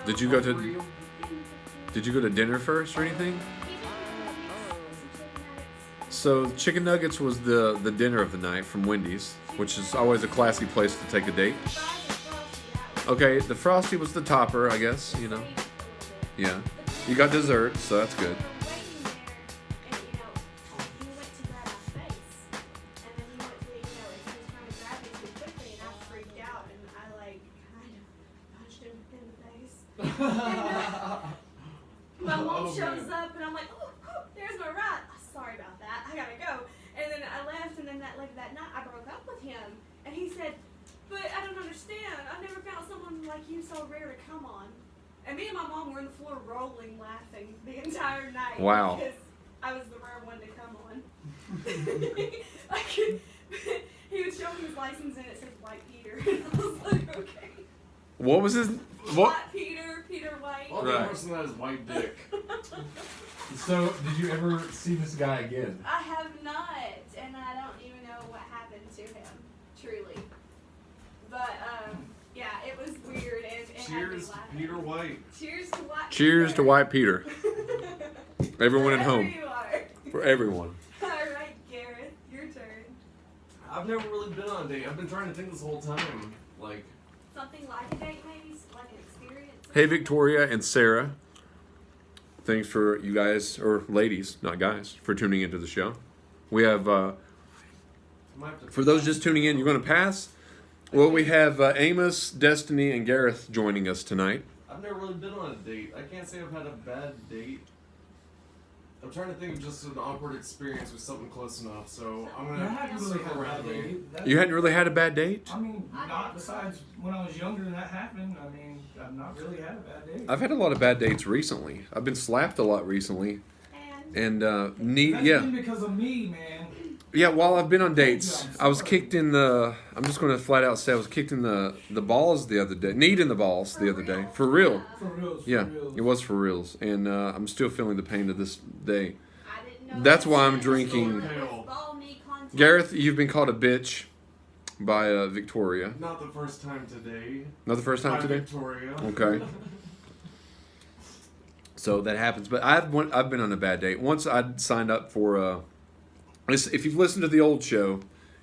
Did you go to Did you go to dinner first or anything? So chicken nuggets was the dinner of the night from Wendy's, which is always a classy place to take a date. Okay, the frosty was the topper, I guess. Yeah. You got dessert, so that's good. My mom shows up and I'm like, oh, there's my ride. Sorry about that. I gotta go. And then I left, and then that night I broke up with him, and he said, but I don't understand. I've never found someone like you so rare to come on. And me and my mom were on the floor rolling, laughing the entire night. Wow. Because I was the rare one to come on. He would show me his license and it said White Peter. And I was like, okay. What was his what? White Peter White. All Right. the person that is white dick. So, did you ever see this guy again? I have not, and I don't even know what happened to him, truly. But yeah, it was weird and had me Cheers, laughing. Peter White. Cheers to White. Cheers to White Peter. Everyone at Wherever home. you are. For everyone. All right, Gareth, your turn. I've never really been on a date. I've been trying to think this whole time. Like, Something like a date, maybe, like an experience. Hey, Victoria and Sarah. Thanks for you guys, or ladies, not guys, for tuning into the show. We have, I might have to for those just tuning in, you're going to pass? Well, we have Amos, Destiny, and Gareth joining us tonight. I've never really been on a date. I can't say I've had a bad date. I'm trying to think of just an awkward experience with something close enough, so I'm I gonna haven't really had circle a bad around me. date. You hadn't really had a bad date? I mean, not besides when I was younger and that happened. I mean, I've not really had a bad date. I've had a lot of bad dates recently. I've been slapped a lot recently. And And, That's yeah. been because of me, man. Yeah, while I've been on dates, I was kicked in the. I'm just going to flat out say I was kicked in the balls the other day. Kneed in the balls the other day. For real. For reals. For Yeah, reals. it was for reals. And I'm still feeling the pain to this day. I didn't know That's that why I'm shit drinking- was ball knee contact. Gareth, you've been called a bitch by Victoria. Not the first time today. Not the first time By today? Victoria. Okay. So that happens. But I've been on a bad date. Once I signed up for... if you've listened to the old show,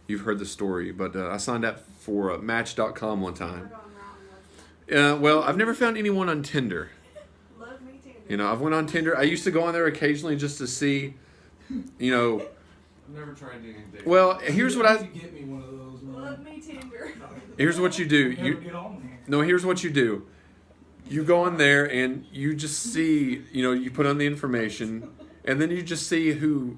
you've heard the story. But I signed up for Match.com one We're time. going wrong, Well, I've never found anyone on Tinder. love me too. You know, I've went on Tinder. I used to go on there occasionally just to see, you know... I've never tried dating a date. Well, here's what You I... need to get me one of those, man. Love me Tinder. Here's what you do. Never You get on there. No, here's what you do. You go on there and you just see, you know, you put on the information, and then you just see who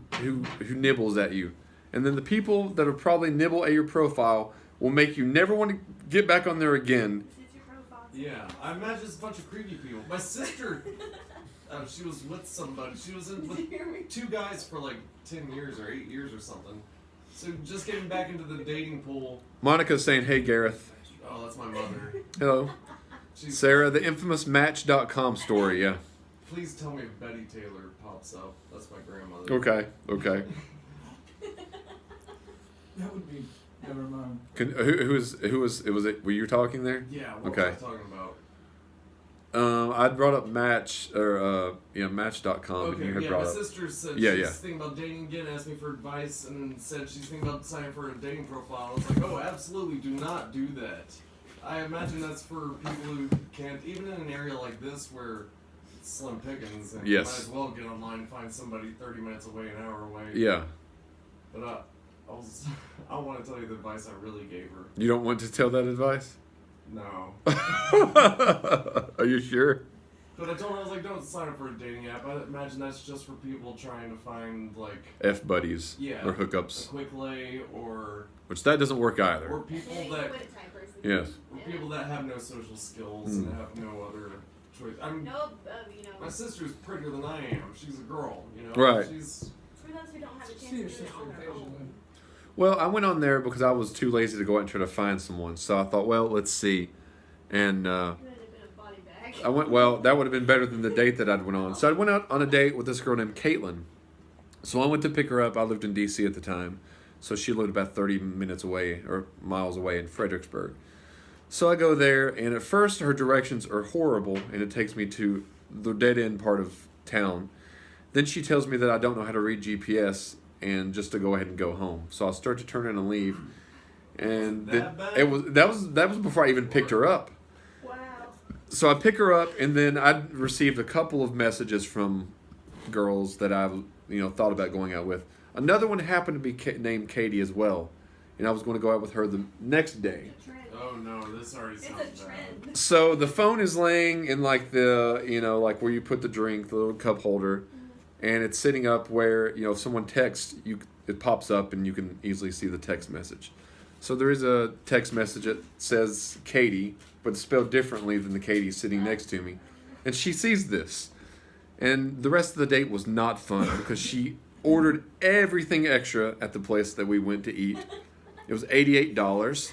nibbles at you. And then the people that will probably nibble at your profile will make you never want to get back on there again. Is it your profile? Yeah, I imagine it's a bunch of creepy people. My sister, she was with somebody. She was in Did with you hear me? 2 guys for like 10 years or 8 years or something. So just getting back into the dating pool. Monica's saying, "Hey, Gareth." Oh, that's my mother. Hello. She's, Sarah, the infamous Match.com story, yeah. please tell me if Betty Taylor pops up. That's my grandmother. Okay. That would be. Never mind. Were you talking there? Yeah, what Okay. was I talking about? I brought up Match, or, Match.com, and Okay, you had yeah, brought my up. sister said Yeah, she's yeah. thinking about dating again, asked me for advice, and then said she's thinking about signing for a dating profile. I was like, oh, absolutely, do not do that. I imagine that's for people who can't, even in an area like this where it's slim pickings, and you Yes. might as well get online and find somebody 30 minutes away, an hour away. Yeah. But I want to tell you the advice I really gave her. You don't want to tell that advice? No. Are you sure? But I told her, I was like, don't sign up for a dating app. I imagine that's just for people trying to find, like, F buddies Yeah. or a hookups, quick lay or which that doesn't work either. people Yeah, that you would type person. Yes. or people that have no social skills Mm. and have no other choice. I'm No, my sister's prettier than I am. She's a girl, you know. Right. She's for those who don't have a chance See to your do it sister on their occasionally. own. Well, I went on there because I was too lazy to go out and try to find someone. So I thought, well, let's see. And It would have been a body bag. I went, well, that would have been better than the date that I'd went on. So I went out on a date with this girl named Caitlin. So I went to pick her up. I lived in D.C. at the time. So she lived about 30 minutes away or miles away in Fredericksburg. So I go there, and at first her directions are horrible, and it takes me to the dead end part of town. Then she tells me that I don't know how to read GPS, and just to go ahead and go home. So I start to turn in and leave, and That bad? that was before I even picked her up. Wow. So I pick her up, and then I received a couple of messages from girls that I thought about going out with. Another one happened to be named Katie as well, and I was going to go out with her the next day. It's a trend. Oh no, this already It's sounds a bad. trend. So the phone is laying in like the like where you put the drink, the little cup holder, and it's sitting up where if someone texts it pops up and you can easily see the text message. So there is a text message that says Katie, but it's spelled differently than the Katie sitting next to me, and she sees this, and the rest of the date was not fun because she ordered everything extra at the place that we went to eat. It was $88.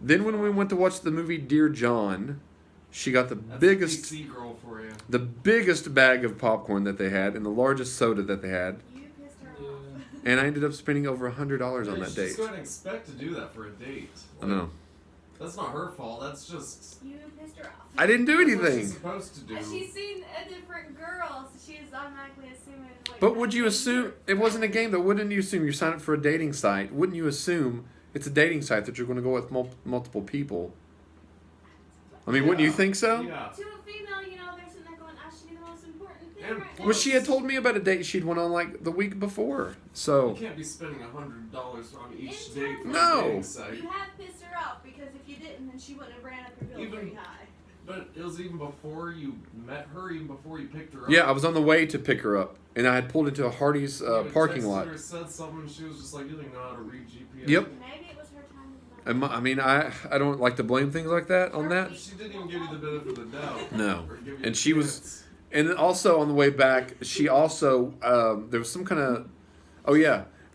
Then when we went to watch the movie Dear John, she got That's biggest a PC girl for you. the biggest bag of popcorn that they had and the largest soda that they had, You pissed her Yeah. off. and I ended up spending over $100 on You that should date. Just go ahead and expect to do that for a date. I know. That's not her fault. That's just. You pissed her off. I didn't do That's what she's anything. supposed to do. She's seen a different girl, so she's automatically assuming. Like, But would you that's assume it wasn't a game though? Wouldn't you assume you sign up for a dating site? Wouldn't you assume it's a dating site that you're going to go with multiple people? I mean, wouldn't you think so? Yeah. To a female, they're sitting there going, I should be the most important thing And right now. Well, she had told me about a date she'd went on like the week before. You So can't be spending $100 on each In date. terms for of- No. A dating site. You have pissed her off because if you didn't, then she wouldn't have ran up your bill Even- pretty high. But it was even before you met her, even before you picked her up. yeah, I was on the way to pick her up, and I had pulled into a Hardee's You even parking texted lot. her, said something, she was just like, you didn't know how to read GPS. Yep. Maybe it was her time of And I mean, I don't like to blame things like that on that. She didn't even give you the benefit of the doubt. No. Or give you And a she was- chance. And then also on the way back, she also there was some kind of Did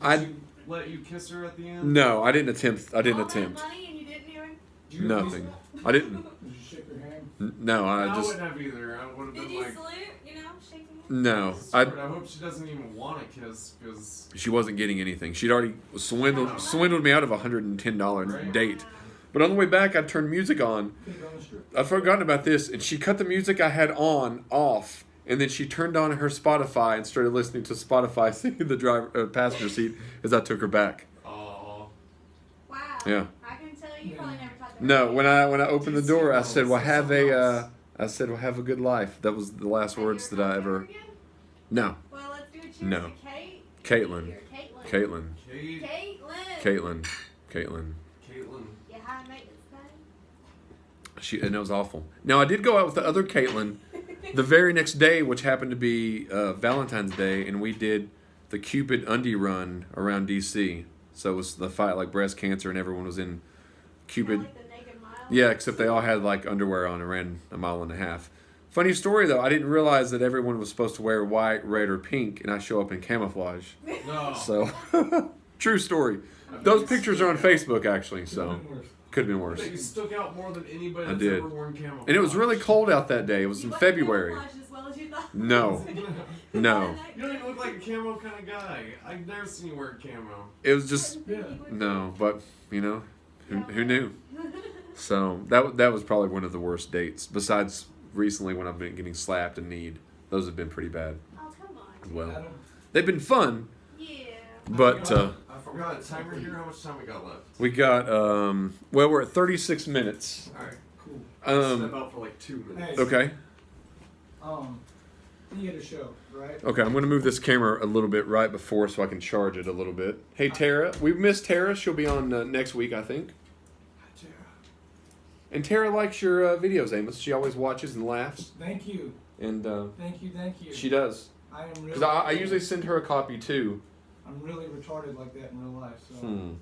I she let you kiss her at the end? no, I didn't attempt. I didn't All that attempt money and you didn't even. Did you nothing. I didn't. Did you shake her hand? No, I I just wouldn't have either. I would have Did been you like, salute? Shaking hands? no. I I hope she doesn't even want to kiss because she wasn't getting anything. She'd already swindled me out of a $110 Right. date. But on the way back, I turned music on. Put it on the strip. I'd forgotten about this, and she cut the music I had on off, and then she turned on her Spotify and started listening to Spotify sitting in the passenger seat as I took her back. oh, Wow. Yeah. I can tell you probably never talked to No, her. when I opened the door, I said, "Well, Say have something a else. have a good life." That was the last Have you words ever that I talked to her ever. again? No, Well, let's do a cheers No. to Kate. Caitlin. Or Caitlin. Caitlin, Kate, Caitlin. Caitlin. Caitlin. Yeah, high maintenance thing. And it was awful. Now I did go out with the other Caitlin the very next day, which happened to be Valentine's Day, and we did the Cupid undie run around DC. So it was the fight like breast cancer, and everyone was in Cupid. Kinda like the naked mile. Yeah, except they all had like underwear on and ran a mile and a half. Funny story though, I didn't realize that everyone was supposed to wear white, red, or pink, and I show up in camouflage. No. So, true story. Those pictures are on Facebook actually, so Could've been worse. could have been I worse. bet you stuck out more than anybody I that's did. ever worn camouflage. And it was really cold out that day. It was You in wasn't February. camouflaged as well as you thought. No, no. You don't even look like a camo kind of guy. I've never seen you wear camo. It was just Yeah. no, but who knew? So that was probably one of the worst dates. Besides recently when I've been getting slapped and kneed, those have been pretty bad Oh, come on. as well. Adam, They've been fun, Yeah. but I forgot a timer here. How much time we got left? we got we're at 36 minutes. All right. cool. Step out for like 2 minutes. Hey. Okay. Theater show, right? Okay, I'm gonna move this camera a little bit right before so I can charge it a little bit. Hey Tara, we missed Tara. She'll be on next week, I think. And Tara likes your videos, Amos. She always watches and laughs, Thank you. and Thank you. Thank you. she does. I am really. Because I usually send her a copy too. I'm really retarded like that in real life. So.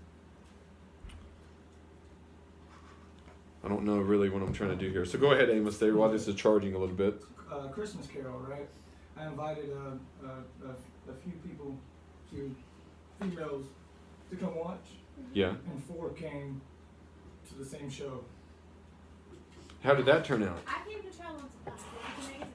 I don't know really what I'm trying to do here. So go ahead, Amos, there while this is charging a little bit. Christmas Carol, right? I invited a few people, females, to come watch, Yeah. and 4 came to the same show. How did that turn out? I came to try once upon a time.